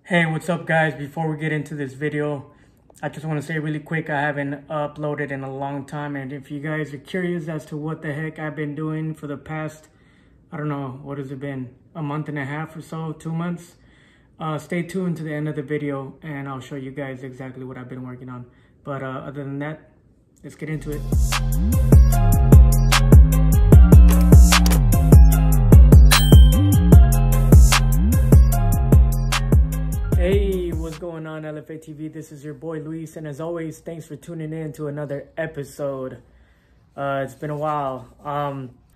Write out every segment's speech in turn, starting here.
Hey, what's up guys? Before we get into this video, I just want to say really quick, I haven't uploaded in a long time, and if you guys are curious as to what the heck I've been doing for the past, I don't know, what has it been, a month and a half or so, 2 months, stay tuned to the end of the video and I'll show you guys exactly what I've been working on. But other than that, let's get into it. Hey, what's going on, LFA TV? This is your boy Luis, and as always, thanks for tuning in to another episode. It's been a while.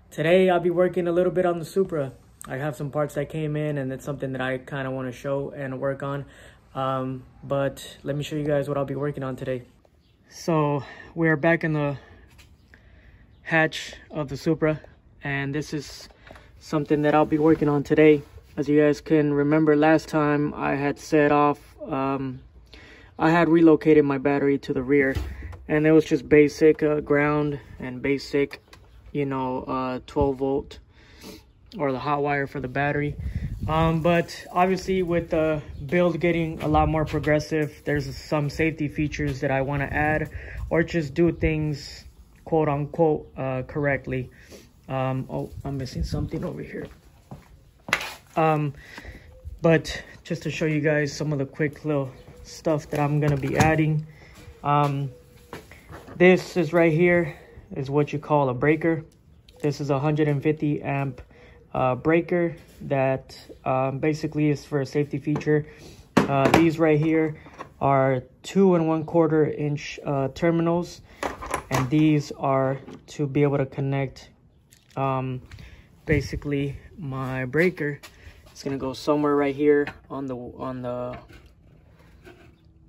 Today I'll be working a little bit on the Supra. I have some parts that came in, and it's something that I kind of want to show and work on. But let me show you guys what I'll be working on today. So we're back in the hatch of the Supra, and this is something that I'll be working on today. As you guys can remember, last time I had set off, I had relocated my battery to the rear, and it was just basic ground and basic, 12 volt or the hot wire for the battery. But obviously with the build getting a lot more progressive, there's some safety features that I want to add or just do things quote unquote correctly. Oh, I'm missing something over here. But just to show you guys some of the quick little stuff that I'm going to be adding. This is right here is what you call a breaker. This is a 150 amp breaker that basically is for a safety feature. These right here are 2 1/4 inch terminals, and these are to be able to connect basically my breaker. It's gonna go somewhere right here on the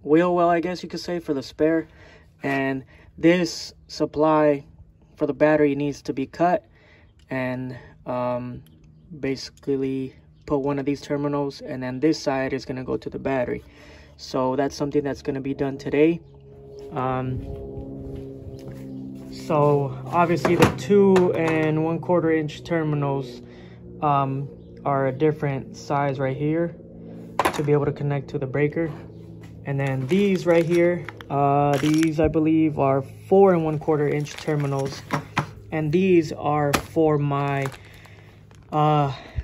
wheel well, I guess you could say, for the spare. And this supply for the battery needs to be cut and basically put one of these terminals, and then this side is gonna go to the battery. So that's something that's gonna be done today. So obviously the 2 1/4 inch terminals are a different size right here to be able to connect to the breaker. And then these right here, these I believe are 4 1/4 inch terminals, and these are for my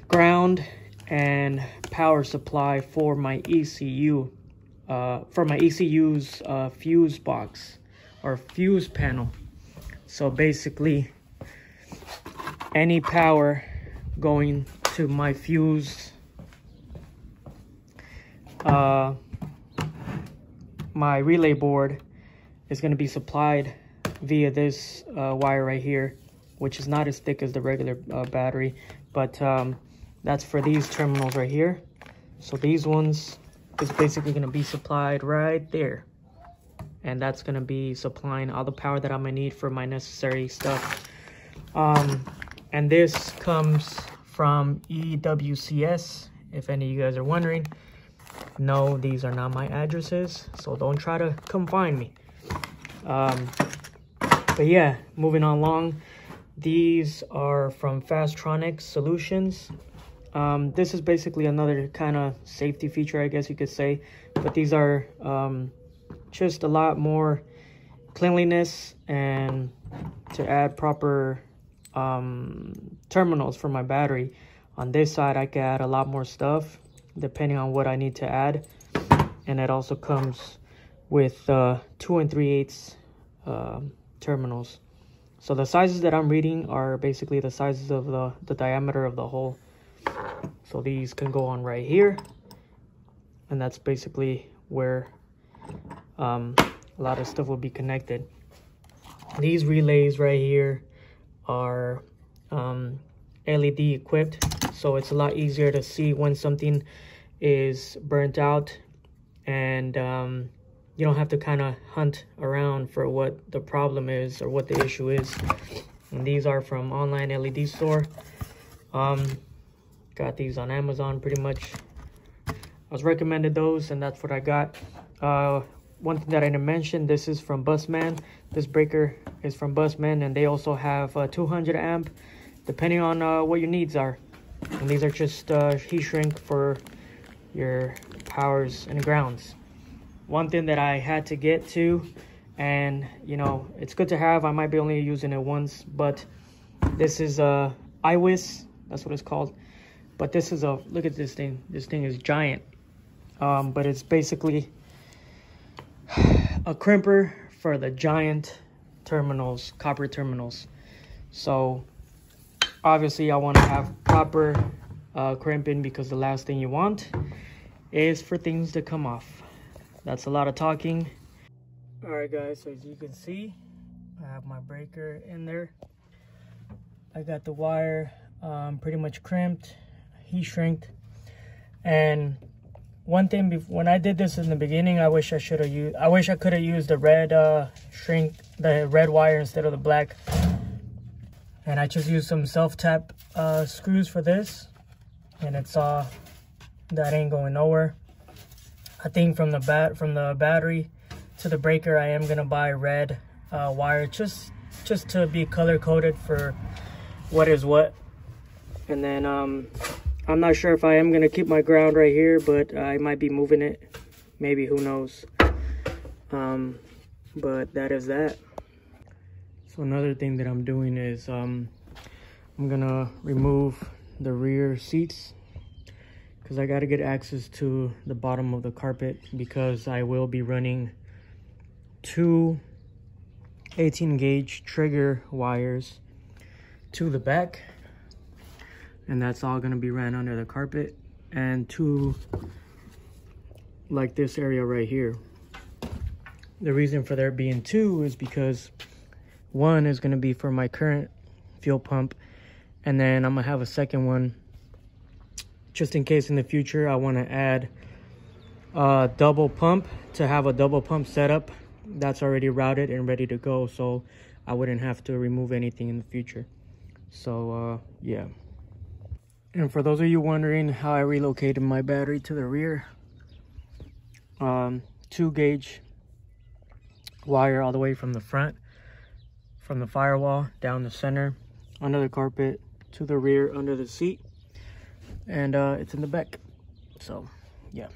ground and power supply for my ECU, for my ECU's fuse box or fuse panel. So basically any power going to my fuse, my relay board is going to be supplied via this wire right here, which is not as thick as the regular battery, but that's for these terminals right here. So these ones is basically going to be supplied right there, and that's going to be supplying all the power that I'm going to need for my necessary stuff. And this comes from EWCS, if any of you guys are wondering. No, these are not my addresses, so don't try to come find me. But yeah, moving on along, these are from Fastronic Solutions. This is basically another kind of safety feature, I guess you could say, but these are just a lot more cleanliness and to add proper terminals for my battery. On this side I can add a lot more stuff depending on what I need to add, and it also comes with 2 3/8 terminals. So the sizes that I'm reading are basically the sizes of the diameter of the hole. So these can go on right here, and that's basically where a lot of stuff will be connected. These relays right here are LED equipped, so it's a lot easier to see when something is burnt out, and you don't have to kind of hunt around for what the problem is or what the issue is. And these are from online LED store. Got these on Amazon pretty much. I was recommended those, and that's what I got. One thing that I didn't mention, this is from Busman. This breaker is from Busman, and they also have 200 amp, depending on what your needs are. And these are just heat shrink for your powers and grounds. One thing that I had to get to, and you know, it's good to have, I might be only using it once, but this is a iWis, that's what it's called. But this is a, look at this thing is giant. But it's basically a crimper for the giant terminals, copper terminals. So obviously I want to have proper crimping, because the last thing you want is for things to come off. That's a lot of talking. All right guys, so as you can see, I have my breaker in there. I got the wire pretty much crimped, heat shrinked. And one thing, when I did this in the beginning, I wish I could have used the red the red wire instead of the black. And I just used some self-tap screws for this, and it's that ain't going nowhere. I think from the battery to the breaker, I am gonna buy red wire just to be color coded for what is what. And then I'm not sure if I am gonna keep my ground right here, but I might be moving it, maybe, who knows. But that is that. So another thing that I'm doing is I'm gonna remove the rear seats, because I got to get access to the bottom of the carpet, because I will be running 2 18 gauge trigger wires to the back, and that's all going to be ran under the carpet, and to like this area right here. The reason for there being 2 is because one is going to be for my current fuel pump, and then I'm gonna have a second one just in case in the future I want to add a double pump, to have a double pump setup that's already routed and ready to go, so I wouldn't have to remove anything in the future. So yeah. And for those of you wondering how I relocated my battery to the rear, 2 gauge wire all the way from the front, from the firewall down the center, under the carpet, to the rear, under the seat, and it's in the back. So yeah.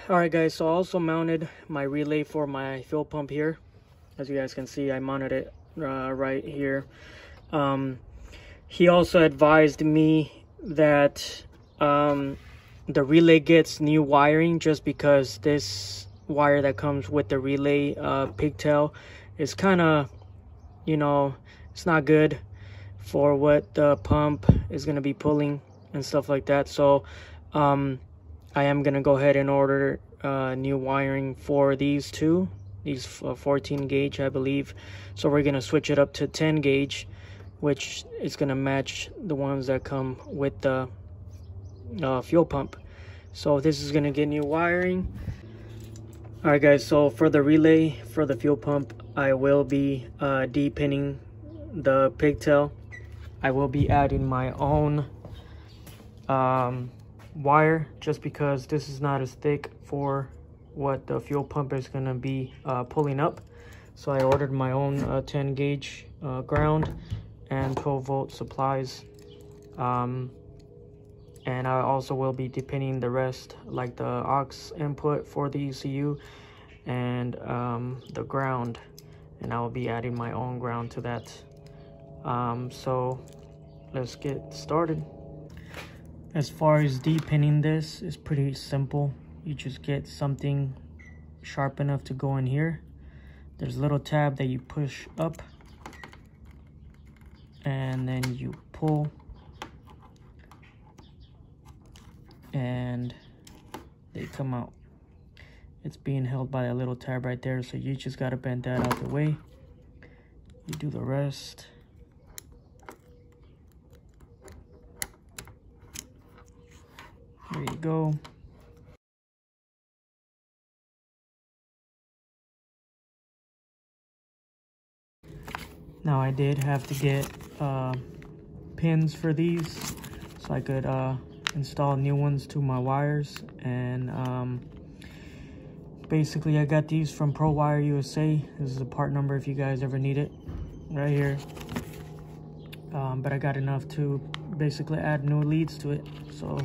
All right guys, so I also mounted my relay for my fuel pump here. As you guys can see, I mounted it right here. He also advised me that the relay gets new wiring, just because this wire that comes with the relay pigtail is kind of, you know, it's not good for what the pump is going to be pulling and stuff like that. So I am going to go ahead and order new wiring for these 14 gauge, I believe. So we're going to switch it up to 10 gauge, which is going to match the ones that come with the fuel pump. So this is going to get new wiring. All right guys, so for the relay for the fuel pump, I will be de-pinning the pigtail. I will be adding my own wire, just because this is not as thick for what the fuel pump is going to be pulling up. So I ordered my own 10 gauge ground and 12 volt supplies, and I also will be de-pinning the rest, like the aux input for the ECU and the ground, and I will be adding my own ground to that. So let's get started. As far as de-pinning this, is pretty simple. You just get something sharp enough to go in here. There's a little tab that you push up, and then you pull, and they come out. It's being held by a little tab right there, so you just got to bend that out the way. You do the rest. There you go. Now I did have to get pins for these, so I could install new ones to my wires. And basically I got these from ProWire USA. This is a part number if you guys ever need it, right here. But I got enough to basically add new leads to it, so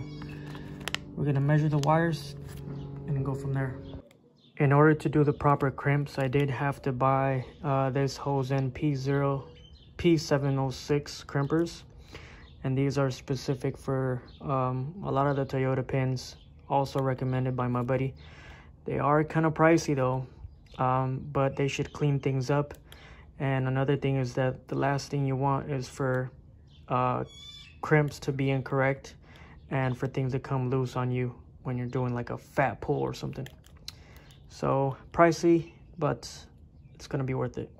we're gonna measure the wires and go from there. In order to do the proper crimps, I did have to buy this Hosen P706 crimpers, and these are specific for a lot of the Toyota pins, also recommended by my buddy. They are kind of pricey though, but they should clean things up. And another thing is that the last thing you want is for crimps to be incorrect and for things to come loose on you when you're doing like a fat pull or something. So pricey, but it's gonna be worth it.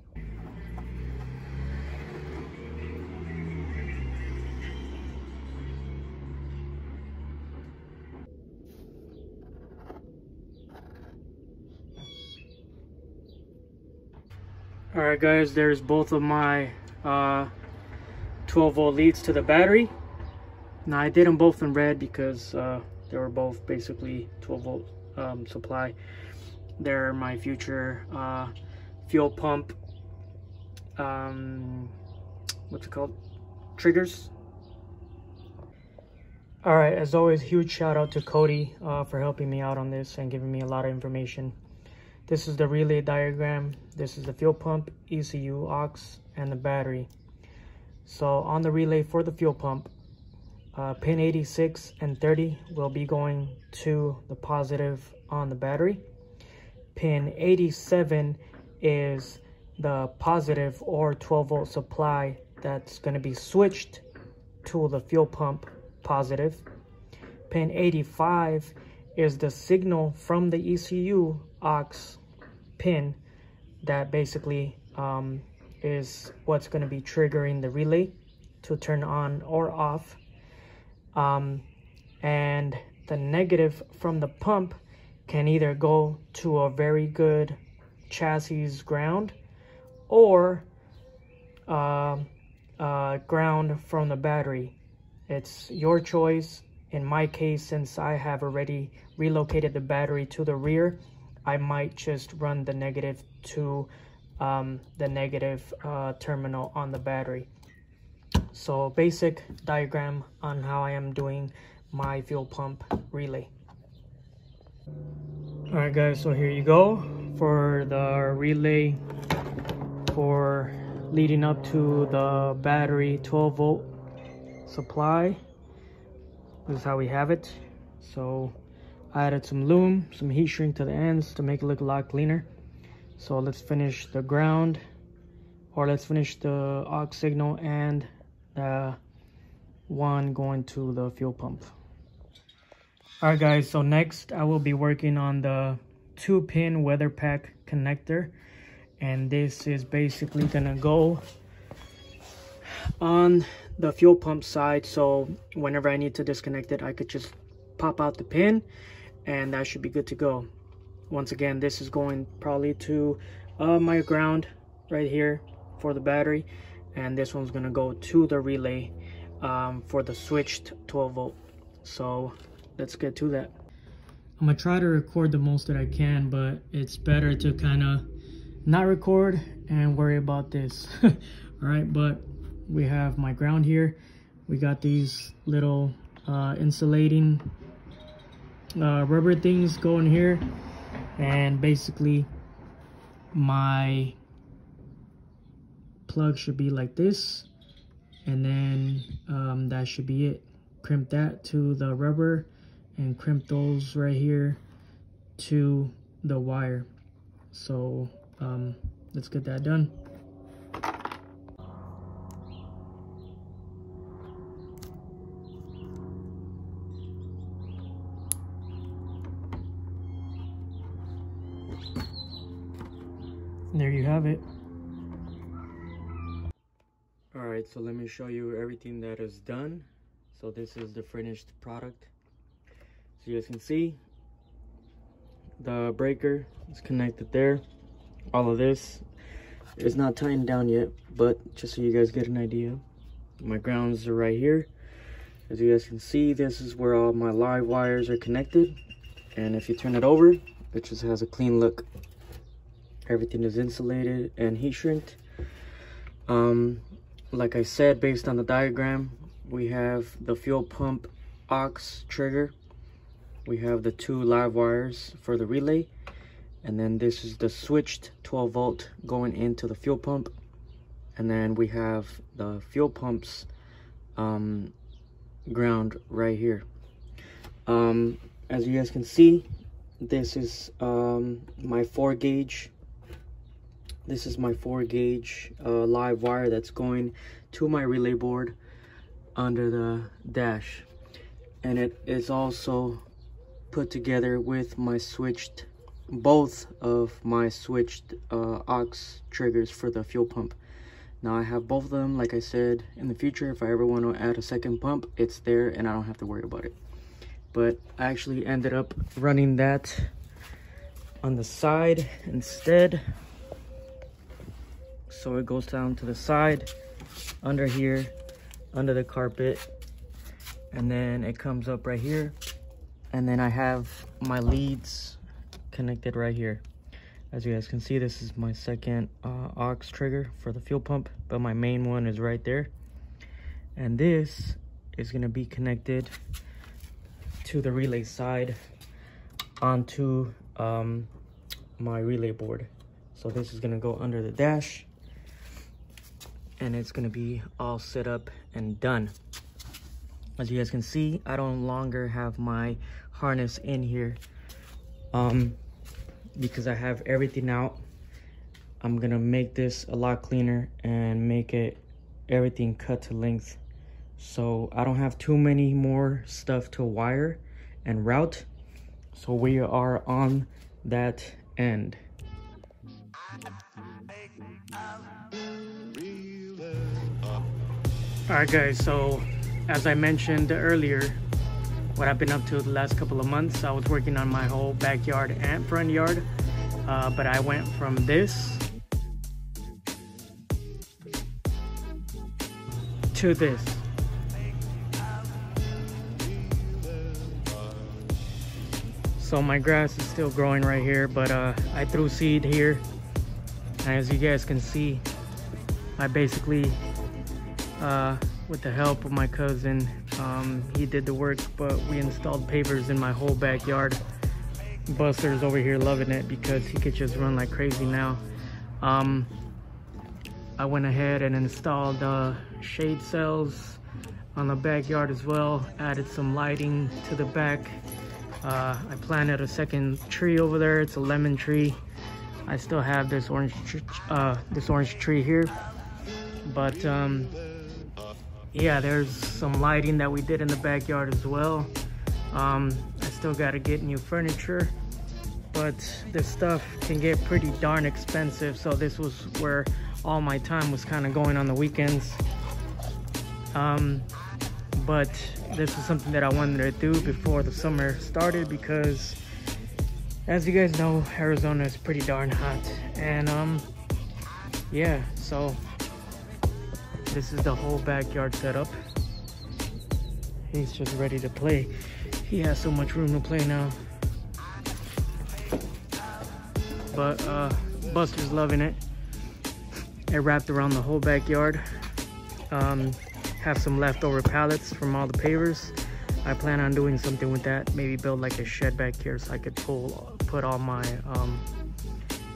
All right guys, there's both of my 12-volt leads to the battery. Now I did them both in red because they were both basically 12-volt supply. They're my future fuel pump, what's it called, triggers. All right, as always, huge shout out to Cody for helping me out on this and giving me a lot of information. This is the relay diagram. This is the fuel pump, ECU, aux, and the battery. So on the relay for the fuel pump, pin 86 and 30 will be going to the positive on the battery. Pin 87 is the positive or 12-volt supply that's going to be switched to the fuel pump positive. Pin 85 is the signal from the ECU aux pin that basically is what's going to be triggering the relay to turn on or off. And the negative from the pump can either go to a very good chassis ground or ground from the battery. It's your choice. In my case, since I have already relocated the battery to the rear, I might just run the negative to the negative terminal on the battery. So basic diagram on how I am doing my fuel pump relay. All right guys, so here you go for the relay for leading up to the battery 12-volt supply. This is how we have it. So I added some loom, some heat shrink to the ends to make it look a lot cleaner. So let's finish the ground, or let's finish the aux signal and the one going to the fuel pump. All right guys, so next I will be working on the 2-pin weather pack connector, and this is basically gonna go on the fuel pump side, so whenever I need to disconnect it, I could just pop out the pin and that should be good to go. Once again, this is going probably to my ground right here for the battery, and this one's gonna go to the relay for the switched 12-volt. So let's get to that. I'm gonna try to record the most that I can, but it's better to kind of not record and worry about this. All right, but we have my ground here. We got these little insulating rubber things going here, and basically my plug should be like this, and then that should be it. Crimp that to the rubber and crimp those right here to the wire. So let's get that done. There you have it. All right, so let me show you everything that is done. So this is the finished product. So you guys can see the breaker is connected there. All of this is not tightened down yet, but just so you guys get an idea, my grounds are right here. As you guys can see, this is where all my live wires are connected, and if you turn it over, it just has a clean look. Everything is insulated and heat shrinked. Like I said, based on the diagram, we have the fuel pump aux trigger, we have the 2 live wires for the relay, and then this is the switched 12 volt going into the fuel pump, and then we have the fuel pump's ground right here. As you guys can see, this is my 4 gauge. This is my 4 gauge live wire that's going to my relay board under the dash, and it is also put together with my switched, both of my switched aux triggers for the fuel pump. Now I have both of them. Like I said, in the future, if I ever want to add a second pump, it's there and I don't have to worry about it. But I actually ended up running that on the side instead. So it goes down to the side, under here, under the carpet, and then it comes up right here. And then I have my leads connected right here. As you guys can see, this is my second aux trigger for the fuel pump, but my main one is right there. And this is gonna be connected to the relay side onto my relay board. So this is gonna go under the dash, and it's gonna be all set up and done. As you guys can see, I don't longer have my harness in here because I have everything out. I'm gonna make this a lot cleaner and make it everything cut to length, so I don't have too many more stuff to wire and route. So we are on that end. Alright guys, so as I mentioned earlier, what I've been up to the last couple of months, I was working on my whole backyard and front yard, but I went from this to this. So my grass is still growing right here, but I threw seed here, and as you guys can see, I basically with the help of my cousin, he did the work, but we installed pavers in my whole backyard. Buster's over here loving it because he could just run like crazy now. I went ahead and installed shade cells on the backyard as well, added some lighting to the back. I planted a second tree over there. It's a lemon tree. I still have this orange tree here, but yeah, there's some lighting that we did in the backyard as well. I still got to get new furniture, but this stuff can get pretty darn expensive, so this was where all my time was kind of going on the weekends. But this is something that I wanted to do before the summer started, because as you guys know, Arizona is pretty darn hot, and yeah, so this is the whole backyard setup. He's just ready to play. He has so much room to play now. But Buster's loving it. It wrapped around the whole backyard. Have some leftover pallets from all the pavers. I plan on doing something with that. Maybe build like a shed back here so I could put all my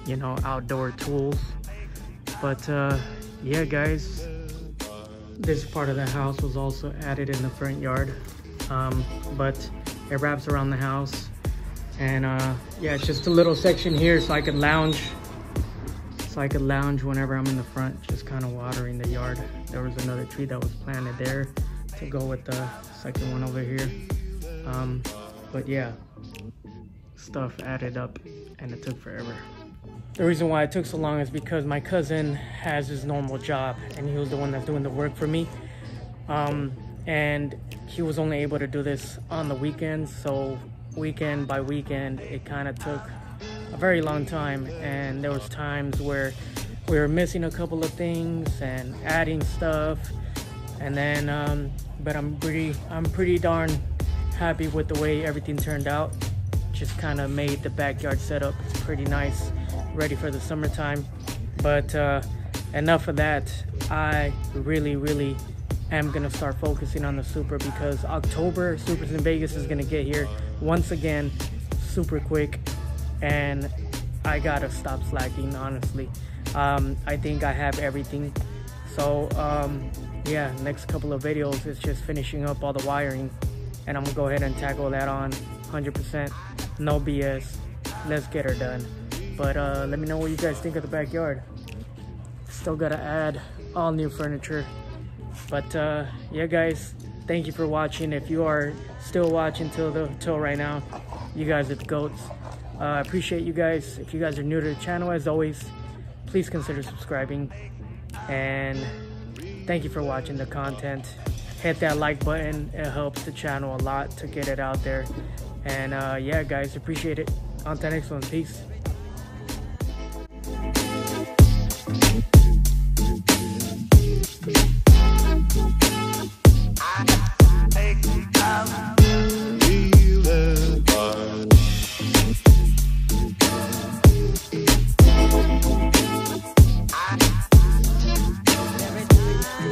you know, outdoor tools. But yeah guys, this part of the house was also added in the front yard, but it wraps around the house, and yeah, it's just a little section here so I could lounge whenever I'm in the front, just kind of watering the yard. There was another tree that was planted there to go with the second one over here, but yeah, stuff added up and it took forever. The reason why it took so long is because my cousin has his normal job, and he was the one that's doing the work for me. And he was only able to do this on the weekends, so weekend by weekend, it kind of took a very long time. And there was times where we were missing a couple of things and adding stuff. And then, but I'm pretty darn happy with the way everything turned out. Just kind of made the backyard setup pretty nice, ready for the summertime. But enough of that. I really am gonna start focusing on the Supra, because October, Supras in Vegas is gonna get here once again super quick, and I gotta stop slacking, honestly. I think I have everything. So yeah, next couple of videos is just finishing up all the wiring, and I'm gonna go ahead and tackle that on 100%, no BS. Let's get her done. But let me know what you guys think of the backyard. Still gotta add all new furniture. But yeah guys, thank you for watching. If you are still watching till right now, you guys are the goats. I appreciate you guys. If you guys are new to the channel, as always, please consider subscribing. And thank you for watching the content. Hit that like button, it helps the channel a lot to get it out there. And yeah guys, appreciate it. On to the next one. Peace.